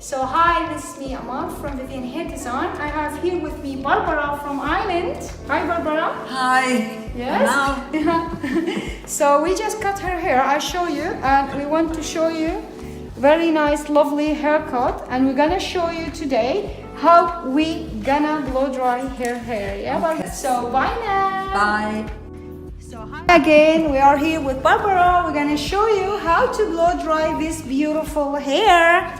So hi, this is me Amal from Vivian Hair Design. I have here with me Barbara from Ireland. Hi Barbara. Hi. Yes. So we just cut her hair. I show you, and we want to show you very nice, lovely haircut. And we're gonna show you today how we gonna blow dry her hair. Yeah, Barbara. So bye now. Bye. So hi again. We are here with Barbara. We're gonna show you how to blow dry this beautiful hair.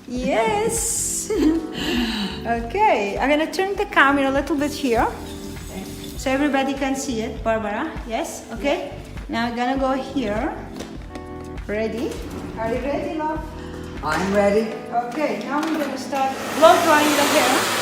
Yes. Okay, I'm gonna turn the camera a little bit here so everybody can see it. Barbara, yes? Okay. Now I'm gonna go here. Ready? Are you ready, love? I'm ready. Okay, now we're gonna start blow drying the hair.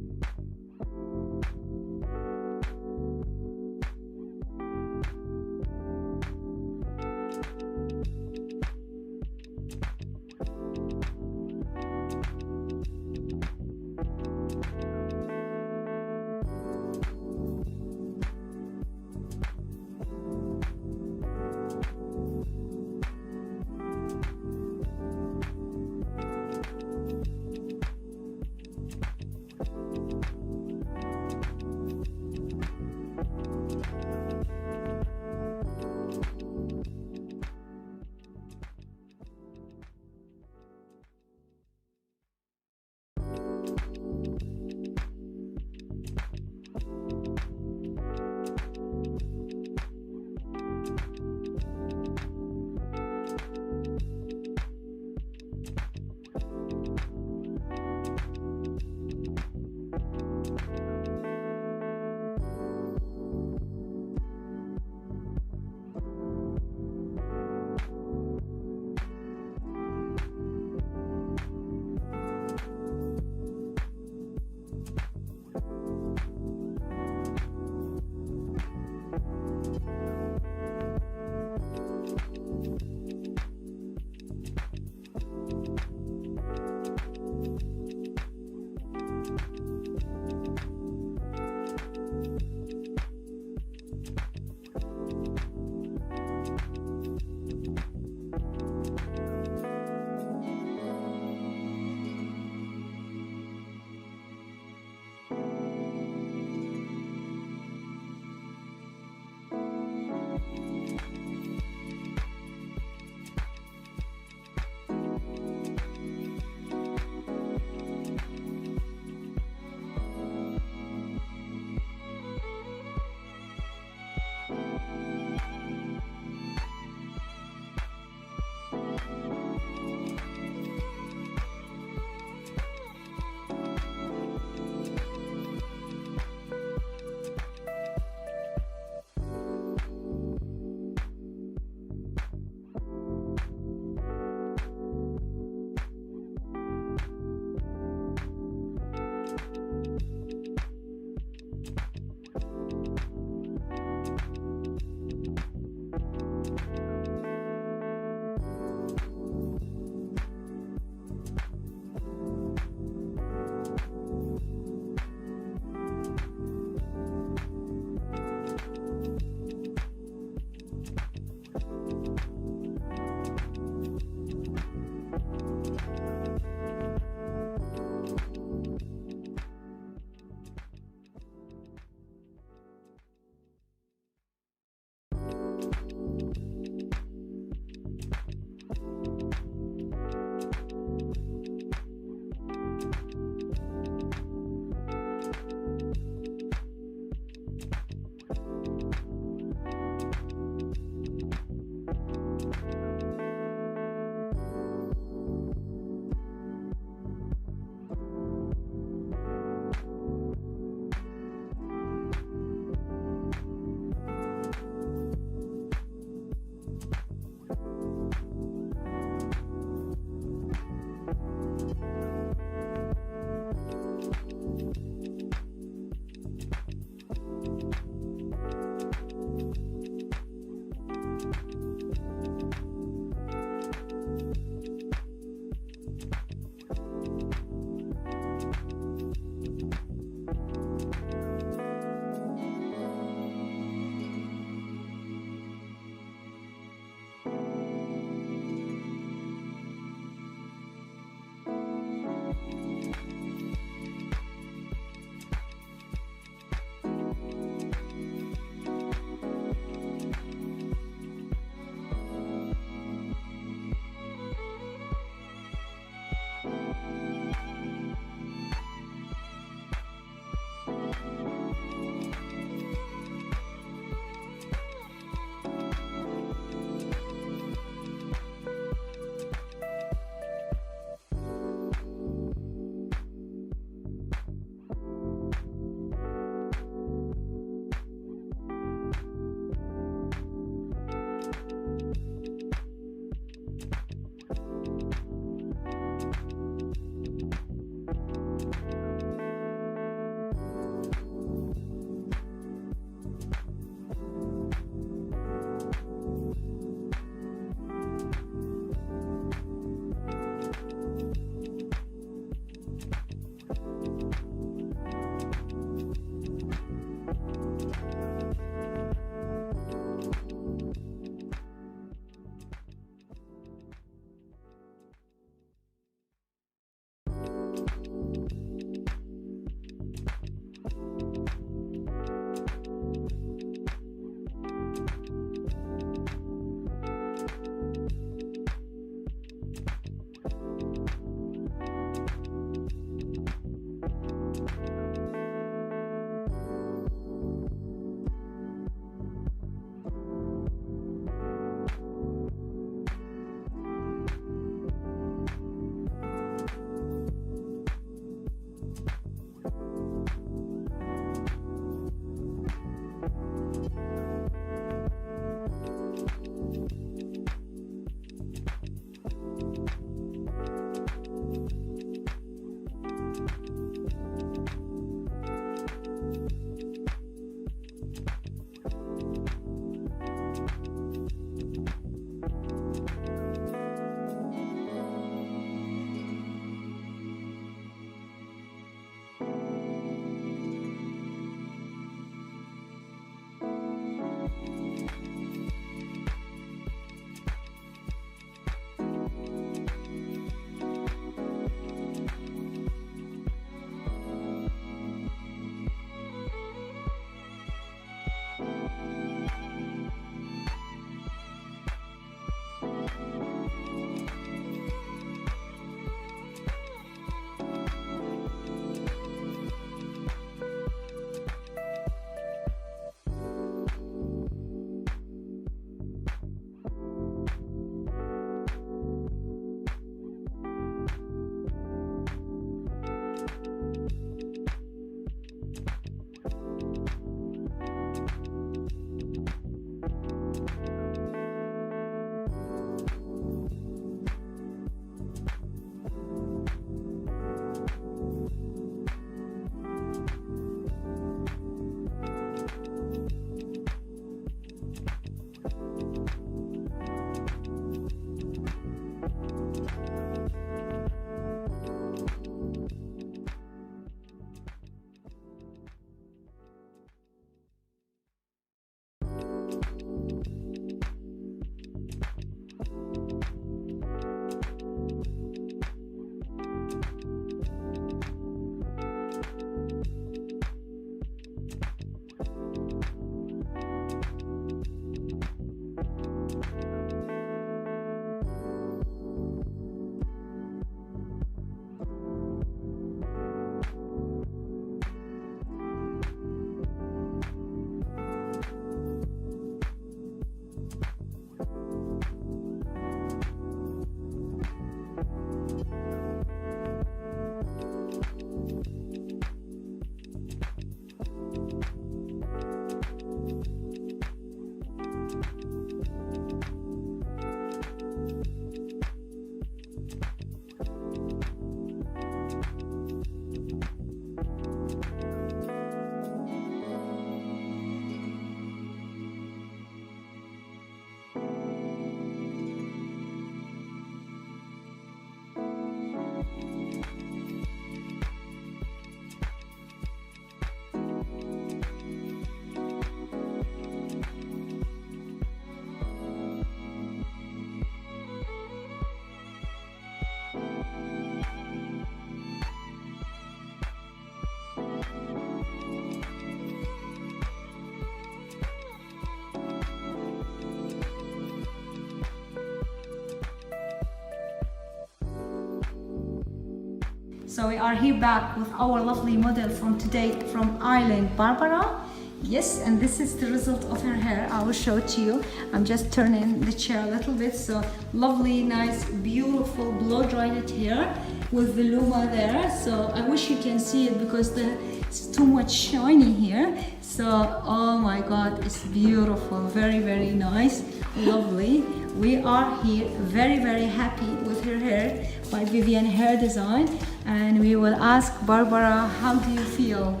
So we are here back with our lovely model from today from Ireland, Barbara. Yes, and this is the result of her hair. I will show it to you. I'm just turning the chair a little bit. So lovely, nice, beautiful blow dried hair with the luma there. So I wish you can see it because it's too much shiny here. So oh my god, it's beautiful, very, very nice, lovely. We are here very happy with her hair by Vivian Hair Design, and we will ask Barbara, how do you feel?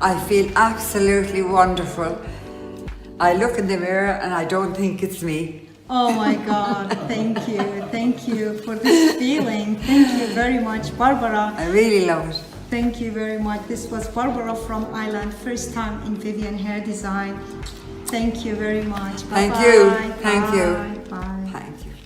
I feel absolutely wonderful. I look in the mirror and I don't think it's me. Oh my god, thank you for this feeling. Thank you very much, Barbara. I really love it. Thank you very much. This was Barbara from Ireland, first time in Vivian Hair Design. Thank you very much. Bye-bye. Thank you. Thank you. Bye.